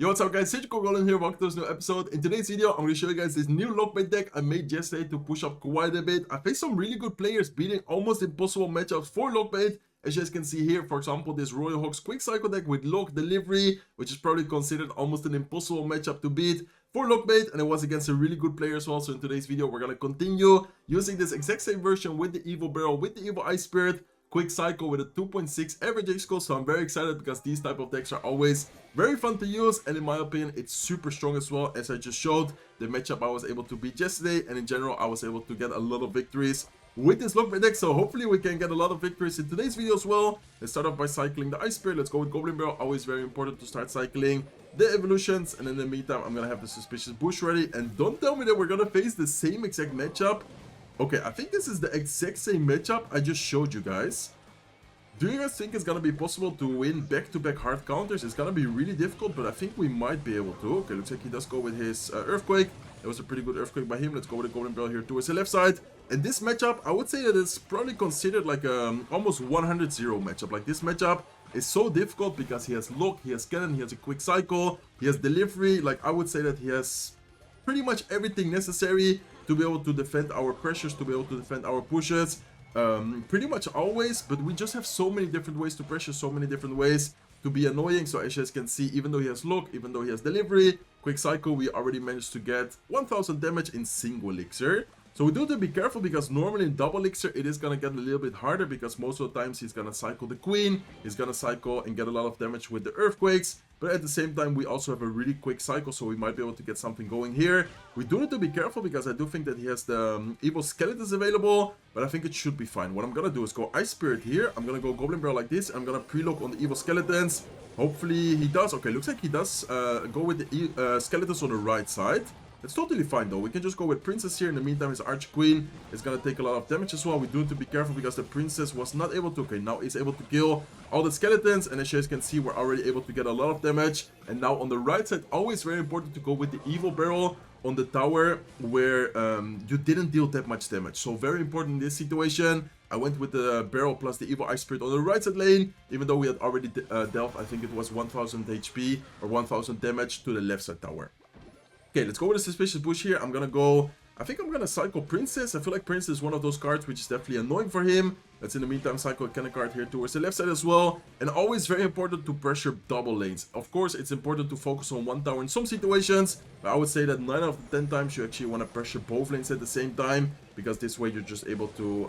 Yo, what's up guys, it's Goblin here, welcome to this new episode. In today's video, I'm going to show you guys this new lockbait deck I made yesterday to push up quite a bit. I faced some really good players beating almost impossible matchups for lockbait. As you guys can see here, for example, this Royal Hawks quick cycle deck with lock delivery, which is probably considered almost an impossible matchup to beat for lockbait, and it was against a really good player as well. So in today's video, we're going to continue using this exact same version with the Evil Barrel, with the Evil Ice Spirit, quick cycle with a 2.6 average X score. So I'm very excited because these type of decks are always very fun to use, and in my opinion it's super strong as well. As I just showed, the matchup I was able to beat yesterday, and in general I was able to get a lot of victories with this lockbait deck, so hopefully we can get a lot of victories in today's video as well. Let's start off by cycling the Ice Spirit. Let's go with Goblin Barrel. Always very important to start cycling the evolutions, and in the meantime I'm gonna have the Suspicious Bush ready. And don't tell me that we're gonna face the same exact matchup. Okay, I think this is the exact same matchup I just showed you guys. Do you guys think it's gonna be possible to win back-to-back hard counters? It's gonna be really difficult, but I think we might be able to. Okay, looks like he does go with his Earthquake. That was a pretty good Earthquake by him. Let's go with the Goblin Barrel here towards the left side. And this matchup, I would say that it's probably considered like almost 100-0 matchup. Like, this matchup is so difficult because he has lock, he has cannon, he has a quick cycle, he has delivery. Like, I would say that he has pretty much everything necessary to be able to defend our pressures, to be able to defend our pushes. Pretty much always, but we just have so many different ways to pressure, so many different ways to be annoying. So as you guys can see, even though he has lock, even though he has delivery, quick cycle, we already managed to get 1000 damage in single elixir. So we do have to be careful because normally in double elixir it is gonna get a little bit harder, because most of the times he's gonna cycle the queen, he's gonna cycle and get a lot of damage with the earthquakes. But at the same time, we also have a really quick cycle, so we might be able to get something going here. We do need to be careful because I do think that he has the evil skeletons available, but I think it should be fine. What I'm gonna do is go Ice Spirit here. I'm gonna go Goblin Barrel like this. I'm gonna pre-lock on the evil skeletons. Hopefully he does. Okay, looks like he does go with the skeletons on the right side. It's totally fine though. We can just go with Princess here. In the meantime, his Archqueen is gonna take a lot of damage as well. We do need to be careful because the Princess was not able to. Okay, now he's able to kill all the skeletons, and as you guys can see, we're already able to get a lot of damage. And now on the right side, always very important to go with the Evil Barrel on the tower where you didn't deal that much damage. So very important in this situation. I went with the Barrel plus the Evil Ice Spirit on the right side lane, even though we had already dealt, I think it was 1000 HP or 1000 damage to the left side tower. Okay, let's go with a Suspicious Bush here. I'm gonna go, I think I'm gonna cycle Princess. I feel like Princess is one of those cards which is definitely annoying for him. Let's in the meantime cycle a cannon card here towards the left side as well. And always very important to pressure double lanes. Of course, it's important to focus on one tower in some situations, but I would say that 9 out of 10 times you actually want to pressure both lanes at the same time, because this way you're just able to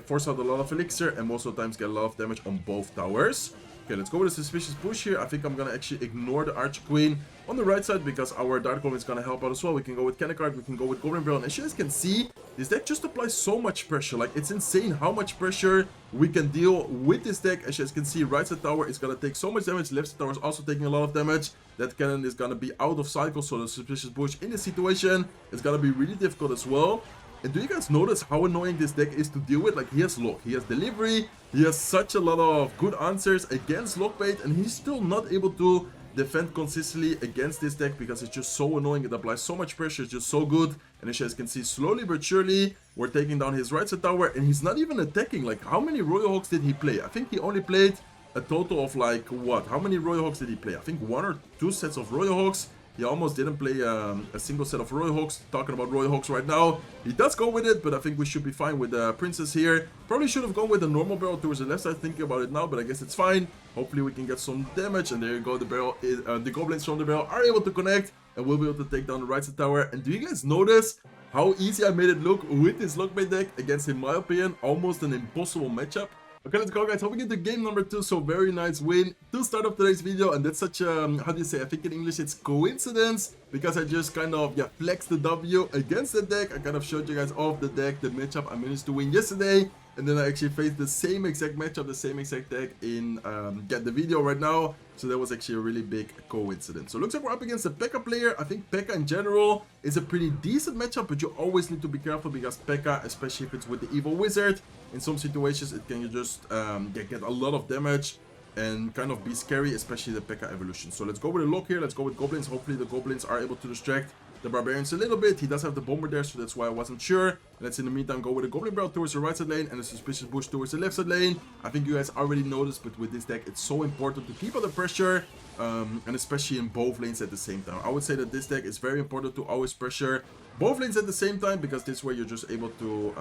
force out a lot of elixir and most of the times get a lot of damage on both towers. Okay, let's go with a Suspicious Bush here. I think I'm gonna actually ignore the Archqueen on the right side because our Dart Goblin is gonna help out as well. We can go with Cannon Card, we can go with Goblin Barrel, and as you guys can see, this deck just applies so much pressure. Like, it's insane how much pressure we can deal with this deck. As you guys can see, right side tower is gonna take so much damage, left side tower is also taking a lot of damage. That cannon is gonna be out of cycle, so the Suspicious Bush in this situation is gonna be really difficult as well. And do you guys notice how annoying this deck is to deal with? Like, he has lock, he has delivery, he has such a lot of good answers against lockbait, and he's still not able to defend consistently against this deck because it's just so annoying. It applies so much pressure, it's just so good. And as you guys can see, slowly but surely, we're taking down his right side tower, and he's not even attacking. Like, how many Royal Hawks did he play? I think he only played a total of like, what? How many Royal Hawks did he play? I think 1 or 2 sets of Royal Hawks. He almost didn't play a single set of Royal Hawks. Talking about Royal Hawks right now, he does go with it, but I think we should be fine with the Princess here. Probably should have gone with the normal barrel towards the left side, thinking about it now, but I guess it's fine. Hopefully we can get some damage, and there you go. The barrel, the goblins from the barrel are able to connect, and we'll be able to take down the right side tower. And do you guys notice how easy I made it look with this lockbait deck against, in my opinion, almost an impossible matchup? Okay, let's go guys, hopping into game number 2. So very nice win to start off today's video, and that's such a, how do you say, I think in English it's coincidence, because I just kind of, flexed the W against the deck. I kind of showed you guys off the deck, the matchup I managed to win yesterday, and then I actually faced the same exact matchup, the same exact deck in the video right now. So that was actually a really big coincidence. So it looks like we're up against a P.E.K.K.A player. I think P.E.K.K.A in general is a pretty decent matchup, but you always need to be careful because P.E.K.K.A, especially if it's with the Evil Wizard, in some situations it can just get a lot of damage and kind of be scary, especially the P.E.K.K.A evolution. So let's go with a lock here. Let's go with Goblins. Hopefully the Goblins are able to distract the Barbarians a little bit. He does have the Bomber there, so that's why I wasn't sure Let's in the meantime go with a Goblin Barrel towards the right side lane and a Suspicious Bush towards the left side lane. I think you guys already noticed, but with this deck it's so important to keep under pressure, and especially in both lanes at the same time. I would say that this deck is very important to always pressure both lanes at the same time, because this way you're just able to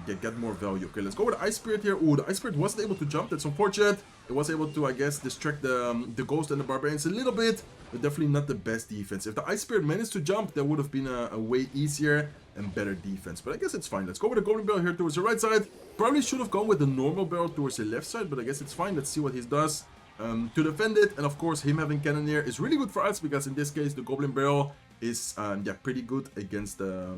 get more value. Okay, let's go with the Ice Spirit here. Ooh, the Ice Spirit wasn't able to jump. That's unfortunate. It was able to, I guess, distract the Ghost and the Barbarians a little bit, but definitely not the best defense. If the Ice Spirit managed to jump, that would have been a way easier and better defense, but I guess it's fine. Let's go with the Goblin Barrel here towards the right side. Probably should have gone with the normal barrel towards the left side, but I guess it's fine. Let's see what he does to defend it. And of course, him having Cannoneer is really good for us, because in this case, the Goblin Barrel is yeah, pretty good against the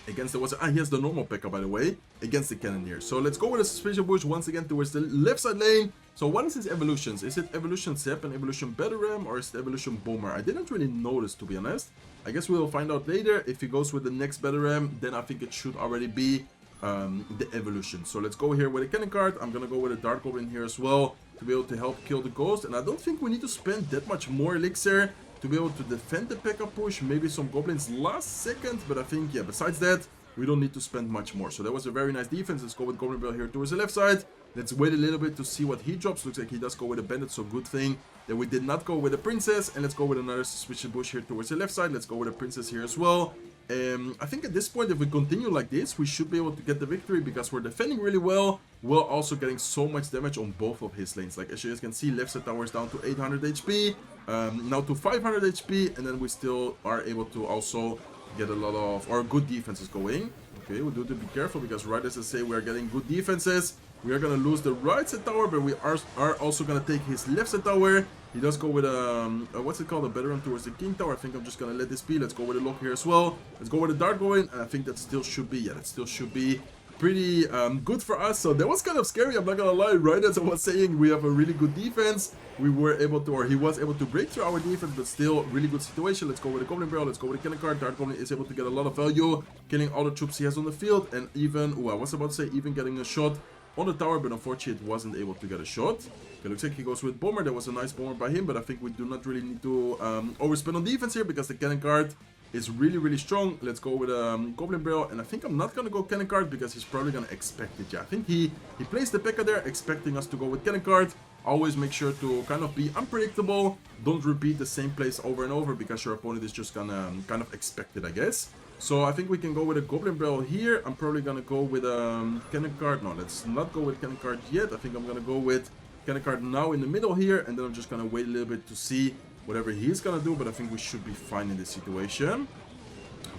he has the normal P.E.K.K.A, by the way, against the Cannoneer. So let's go with a Suspicious Bush once again towards the left side lane. So what is his evolutions? Is it Evolution Zep and Evolution Battle Ram, or is it Evolution Bomber? I didn't really notice, to be honest. I guess we'll find out later. If he goes with the next Battle Ram, then I think it should already be the evolution. So let's go here with a cannon card. I'm gonna go with a Dark Goblin here as well to be able to help kill the Ghost. And I don't think we need to spend that much more elixir to be able to defend the P.E.K.K.A push. Maybe some Goblins last second, but I think, yeah, besides that, we don't need to spend much more. So that was a very nice defense. Let's go with Goblin Barrel here towards the left side. Let's wait a little bit to see what he drops. Looks like he does go with a Bandit, so good thing that we did not go with a Princess. And let's go with another Suspicious Bush here towards the left side. Let's go with a Princess here as well. I think at this point, if we continue like this, we should be able to get the victory, because we're defending really well, while also getting so much damage on both of his lanes. Like, as you guys can see, left side tower is down to 800 HP, now to 500 HP, and then we still are able to also get a lot of, or good defenses going. Okay, we do have to be careful, because right as I say, we are getting good defenses. We are going to lose the right side tower, but we are also going to take his left side tower. He does go with what's it called, a Battle Ram towards the King Tower. I think I'm just going to let this be. Let's go with a lock here as well. Let's go with a Dark Goblin, and I think that still should be, yeah, that still should be pretty good for us. So that was kind of scary, I'm not gonna lie. Right as I was saying, we have a really good defense. We were able to, or he was able to break through our defense, but still really good situation. Let's go with a Goblin Barrel. Let's go with a cannon card. Dark Goblin is able to get a lot of value, killing all the troops he has on the field, and even, oh, I was about to say even getting a shot on the tower, but unfortunately it wasn't able to get a shot. Okay, looks like he goes with Bomber. That was a nice Bomber by him, but I think we do not really need to overspend on defense here, because the cannon card is really strong. Let's go with Goblin Barrel, and I think I'm not gonna go cannon card, because he's probably gonna expect it. Yeah, I think he placed the P.E.K.K.A there expecting us to go with cannon card. Always make sure to kind of be unpredictable. Don't repeat the same place over and over, because your opponent is just gonna kind of expect it, I guess. So I think we can go with a Goblin Barrel here. I'm probably gonna go with cannon card. No, let's not go with cannon card yet. I think I'm gonna go with cannon card now in the middle here, and then I'm just gonna wait a little bit to see whatever he's gonna do, but I think we should be fine in this situation.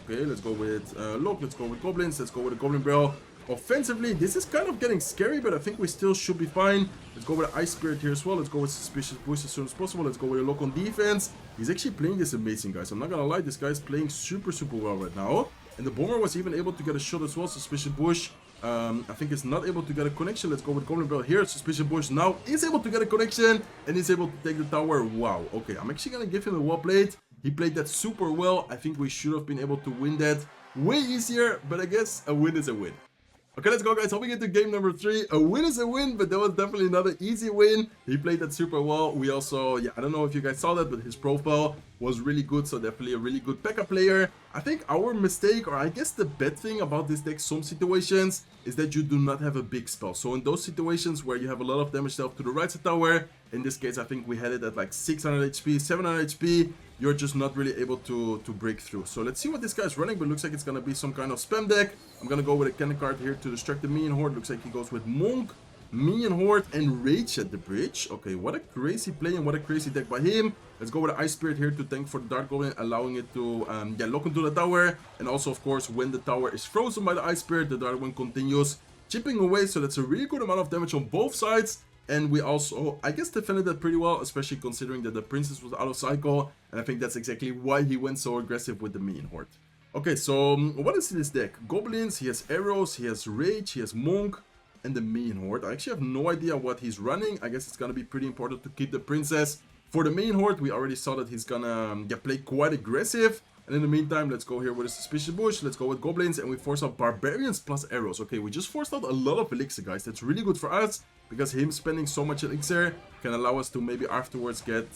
Okay, let's go with Lock, let's go with Goblins, let's go with a Goblin Barrel. Offensively, this is kind of getting scary, but I think we still should be fine. Let's go with Ice Spirit here as well. Let's go with Suspicious Bush as soon as possible. Let's go with a Lock on defense. He's actually playing this amazing, guys. I'm not gonna lie, this guy's playing super well right now. And the Bomber was even able to get a shot as well. Suspicious Bush, I think is not able to get a connection. Let's go with Goblin Barrel here. Suspicious Bush now is able to get a connection and is able to take the tower. Wow. Okay, I'm actually gonna give him a well played. He played that super well. I think we should have been able to win that way easier, but I guess a win is a win. Okay, let's go, guys. Hopping into game number 3. A win is a win, but that was definitely not an easy win. He played that super well. We also, yeah, I don't know if you guys saw that, but his profile was really good, so definitely a really good P.E.K.K.A player. I think our mistake, or I guess the bad thing about this deck, some situations, is that you do not have a big spell. So in those situations where you have a lot of damage dealt to the right side tower, in this case, I think we had it at like 600 HP, 700 HP, you're just not really able to break through. So let's see what this guy's running, but looks like it's gonna be some kind of spam deck. I'm gonna go with a cannon card here to distract the Minion Horde. Looks like he goes with Monk, Minion Horde, and Rage at the bridge. Okay, what a crazy play and what a crazy deck by him. Let's go with the Ice Spirit here to tank for the Dark Goblin, allowing it to yeah, lock into the tower. And also, of course, when the tower is frozen by the Ice Spirit, the Dark Goblin continues chipping away. So that's a really good amount of damage on both sides. And we also, I guess, defended that pretty well, especially considering that the Princess was out of cycle. And I think that's exactly why he went so aggressive with the Minion Horde. Okay, so what is in this deck? Goblins, he has arrows, he has Rage, he has Monk, and the Minion Horde. I actually have no idea what he's running. I guess it's gonna be pretty important to keep the Princess. For the Minion Horde, we already saw that he's gonna play quite aggressive. And in the meantime, let's go here with a Suspicious Bush. Let's go with Goblins, and we force out Barbarians plus Arrows. Okay, we just forced out a lot of Elixir, guys. That's really good for us. because him spending so much elixir can allow us to maybe afterwards get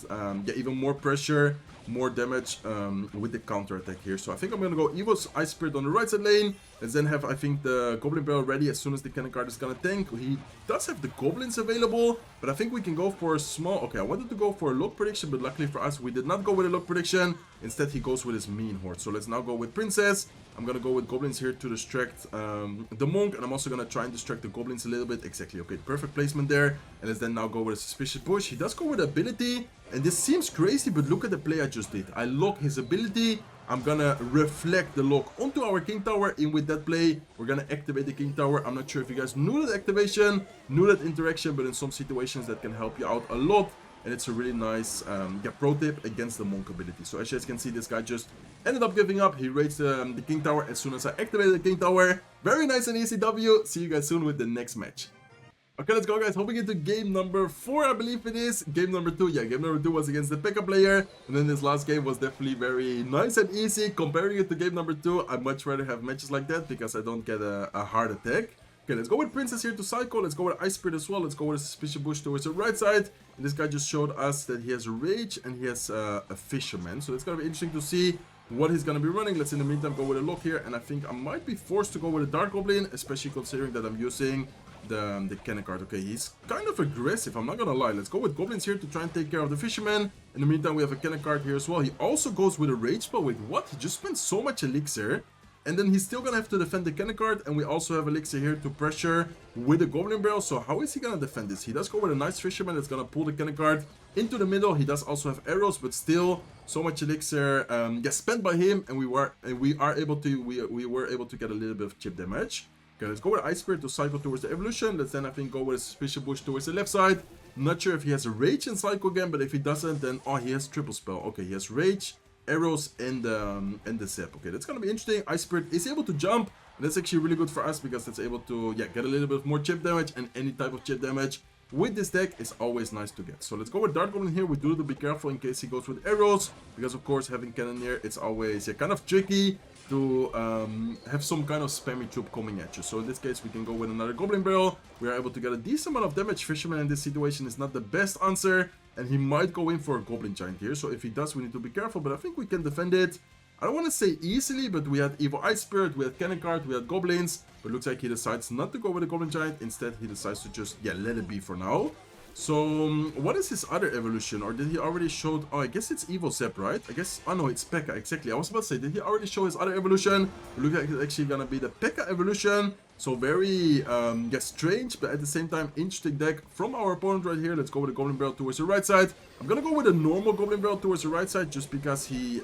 even more pressure, more damage with the counter attack here. So I think I'm gonna go Evo's Ice Spirit on the right side lane. Let's then have, I think, the Goblin Barrel ready as soon as the cannon card is gonna tank. He does have the Goblins available, but I think we can go for a small... Okay, I wanted to go for a lock prediction, but luckily for us, we did not go with a lock prediction. Instead, he goes with his mean horde. So let's now go with Princess. I'm gonna go with Goblins here to distract the Monk, and I'm also gonna try and distract the Goblins a little bit. Exactly, okay, perfect placement there. And let's then now go with a Suspicious Push. He does go with ability, and this seems crazy, but look at the play I just did. I lock his ability. I'm gonna reflect the lock onto our King Tower. In with that play, we're gonna activate the King Tower. I'm not sure if you guys knew that activation, knew that interaction, but in some situations that can help you out a lot. And it's a really nice pro tip against the Monk ability. So as you guys can see, this guy just ended up giving up. He raised the King Tower as soon as I activated the King Tower. Very nice and easy W. See you guys soon with the next match. Okay, let's go, guys. Hopping into game number 4, I believe it is. Game number 2, yeah, game number 2 was against the P.E.K.K.A player. And then this last game was definitely very nice and easy. Comparing it to game number 2, I'd much rather have matches like that because I don't get a hard attack. Okay, let's go with Princess here to Psycho. Let's go with Ice Spirit as well. Let's go with a Suspicious Bush towards the right side. And this guy just showed us that he has Rage and he has a Fisherman. So it's going to be interesting to see what he's going to be running. Let's in the meantime go with a lock here. And I think I might be forced to go with a Dark Goblin, especially considering that I'm using the cannon card. Okay, he's kind of aggressive, I'm not gonna lie. Let's go with Goblins here to try and take care of the Fisherman. In the meantime, we have a cannon card here as well. He also goes with a Rage spell. Wait, what? He just spent so much elixir. And then he's still gonna have to defend the cannon card. And we also have elixir here to pressure with the Goblin Barrel. So how is he gonna defend this? He does go with a nice Fisherman that's gonna pull the cannon card into the middle. He does also have arrows, but still so much elixir spent by him. And we were able to get a little bit of chip damage. Okay, let's go with Ice Spirit to cycle towards the evolution. Let's then, I think, go with a Suspicious Bush towards the left side. Not sure if he has a Rage and Cycle again, but if he doesn't, then... Oh, he has triple spell. Okay, he has Rage, arrows, and the Zap. Okay, that's gonna be interesting. Ice Spirit is able to jump. And that's actually really good for us because it's able to, get a little bit more chip damage. And any type of chip damage with this deck is always nice to get. So let's go with Dark Goblin here. We do need to be careful in case he goes with arrows. Because, of course, having Cannoneer, it's always kind of tricky to have some kind of spammy troop coming at you. So in this case, we can go with another Goblin Barrel. We are able to get a decent amount of damage. Fisherman in this situation is not the best answer. And he might go in for a Goblin Giant here. So if he does, we need to be careful. But I think we can defend it. I don't want to say easily, but we had Evil Ice Spirit, we had Cannon Card, we had Goblins. But looks like he decides not to go with a Goblin Giant. Instead, he decides to just, let it be for now. So, what is his other evolution? Or did he already show... Oh, I guess it's Evil Zap, right? I guess... Oh, no, it's P.E.K.K.A, exactly. I was about to say, did he already show his other evolution? It looks like it's actually gonna be the P.E.K.K.A evolution. So, very, strange, but at the same time, interesting deck from our opponent right here. Let's go with the Goblin Barrel towards the right side. I'm gonna go with a normal Goblin Barrel towards the right side, just because he...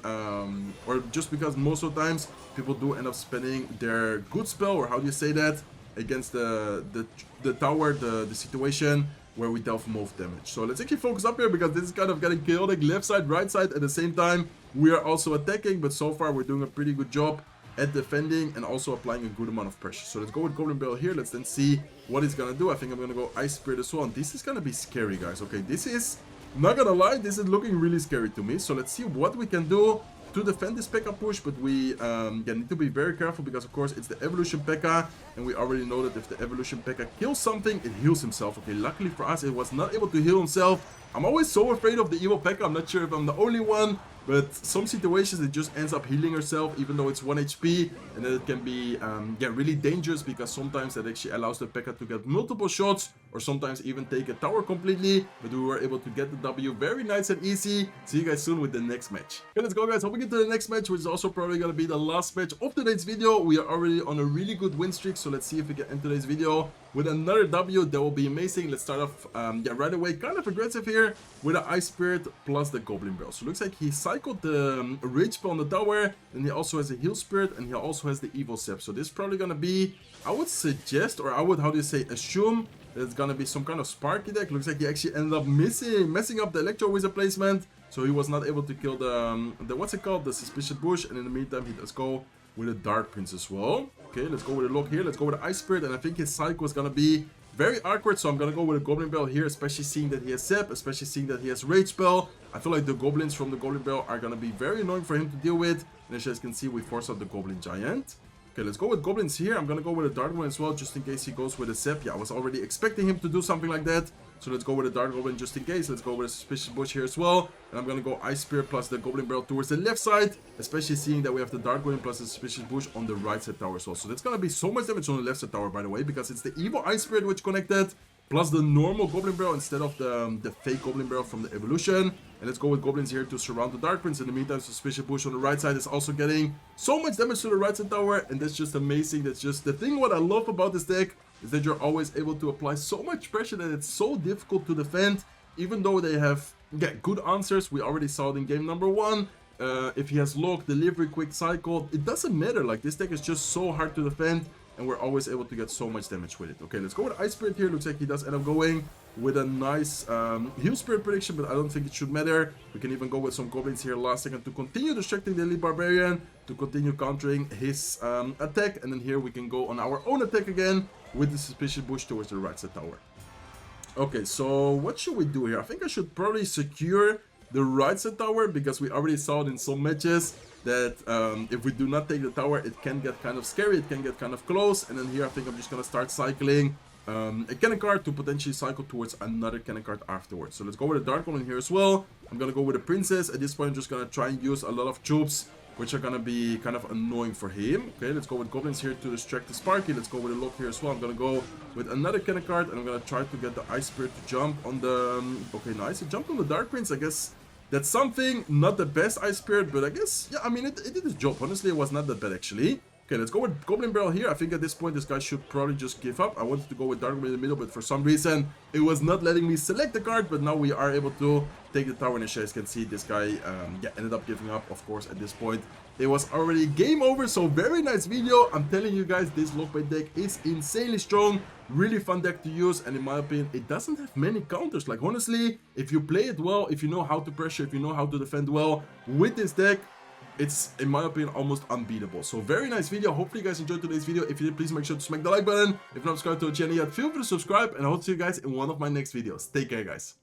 Or just because most of the times, people do end up spending their good spell, or how do you say that? Against the tower, the situation where we dealt most damage. So let's actually focus up here because this is kind of getting chaotic. Left side, right side at the same time. We are also attacking, but so far we're doing a pretty good job at defending and also applying a good amount of pressure. So let's go with Goblin Barrel here. Let's then see what he's gonna do. I think I'm gonna go Ice Spirit as well. And this is gonna be scary, guys. Okay, this is, not gonna lie, this is looking really scary to me. So let's see what we can do to defend this P.E.K.K.A push, but we need to be very careful because, of course, it's the Evolution P.E.K.K.A, and we already know that if the Evolution P.E.K.K.A kills something, it heals himself. Okay, luckily for us, it was not able to heal himself. I'm always so afraid of the evil P.E.K.K.A. I'm not sure if I'm the only one, but some situations it just ends up healing herself even though it's 1 HP, and then it can be really dangerous because sometimes that actually allows the P.E.K.K.A to get multiple shots or sometimes even take a tower completely, but we were able to get the W very nice and easy. See you guys soon with the next match. Okay, let's go, guys. Hope we get to the next match, which is also probably going to be the last match of today's video. We are already on a really good win streak, so let's see if we can end today's video with another W. That will be amazing. Let's start off right away, kind of aggressive here with the Ice Spirit plus the Goblin Barrel. So it looks like he cycled the Rage spell on the tower, then he also has a Heal Spirit, and he also has the Evil Zap. So this is probably going to be, I would suggest, or I would, how do you say, assume that it's going to be some kind of Sparky deck. Looks like he actually ended up messing up the Electro Wizard placement, so he was not able to kill the what's it called, the Suspicious Bush, and in the meantime he does go with a Dark Prince as well. Okay, let's go with a lock here. Let's go with the Ice Spirit, and I think his cycle is going to be very awkward, so I'm going to go with a Goblin Barrel here, especially seeing that he has Zap, especially seeing that he has Rage Spell. I feel like the Goblins from the Goblin Barrel are going to be very annoying for him to deal with, and as you guys can see, we force out the Goblin Giant. Okay, let's go with Goblins here. I'm gonna go with a Dark One as well, just in case he goes with a Zep. Yeah, I was already expecting him to do something like that. So let's go with a Dark Goblin just in case. Let's go with a Suspicious Bush here as well. And I'm gonna go Ice Spear plus the Goblin Barrel towards the left side, especially seeing that we have the Dark Goblin plus the Suspicious Bush on the right side tower as well. So that's gonna be so much damage on the left side tower, by the way, because it's the Evil Ice Spirit which connected, plus the normal Goblin Barrel instead of the fake Goblin Barrel from the evolution. And let's go with Goblins here to surround the Dark Prince. In the meantime, Suspicious Bush on the right side is also getting so much damage to the right side tower, and that's just amazing. That's just the thing what I love about this deck, is that you're always able to apply so much pressure that it's so difficult to defend, even though they have good answers. We already saw it in game number 1. If he has lock, delivery, quick cycle, it doesn't matter. Like, this deck is just so hard to defend, and we're always able to get so much damage with it. Okay, let's go with Ice Spirit here. Looks like he does end up going with a nice Heal Spirit prediction, but I don't think it should matter. We can even go with some Goblins here last second to continue distracting the Elite Barbarian, to continue countering his attack, and then here we can go on our own attack again with the Suspicious Bush towards the right side tower. Okay, so what should we do here? I think I should probably secure the right side tower, because we already saw it in some matches that if we do not take the tower, it can get kind of scary, it can get kind of close. And then here I think I'm just gonna start cycling a cannon card to potentially cycle towards another cannon card afterwards. So let's go with a Dark One in here as well. I'm gonna go with a Princess. At this point I'm just gonna try and use a lot of troops which are gonna be kind of annoying for him. Okay, let's go with Goblins here to distract the Sparky. Let's go with a Lock here as well. I'm gonna go with another cannon card, and I'm gonna try to get the Ice Spirit to jump on the okay, nice, it jumped on the Dark Prince. I guess that's something. Not the best Ice Spirit, but I guess, yeah, I mean, it did its job. Honestly, it was not that bad, actually. Okay, let's go with Goblin Barrel here. I think at this point, this guy should probably just give up. I wanted to go with Dark Goblin in the middle, but for some reason, it was not letting me select the card. But now we are able to take the tower, and as you guys can see, this guy, yeah, ended up giving up. Of course, at this point, it was already game over. So very nice video. I'm telling you guys, this Lockbait deck is insanely strong. Really fun deck to use, and in my opinion, it doesn't have many counters. Like, honestly, if you play it well, if you know how to pressure, if you know how to defend well with this deck, it's, in my opinion, almost unbeatable. So very nice video. Hopefully you guys enjoyed today's video. If you did, please make sure to smack the like button. If not subscribed to the channel yet, feel free to subscribe, and I hope to see you guys in one of my next videos. Take care, guys.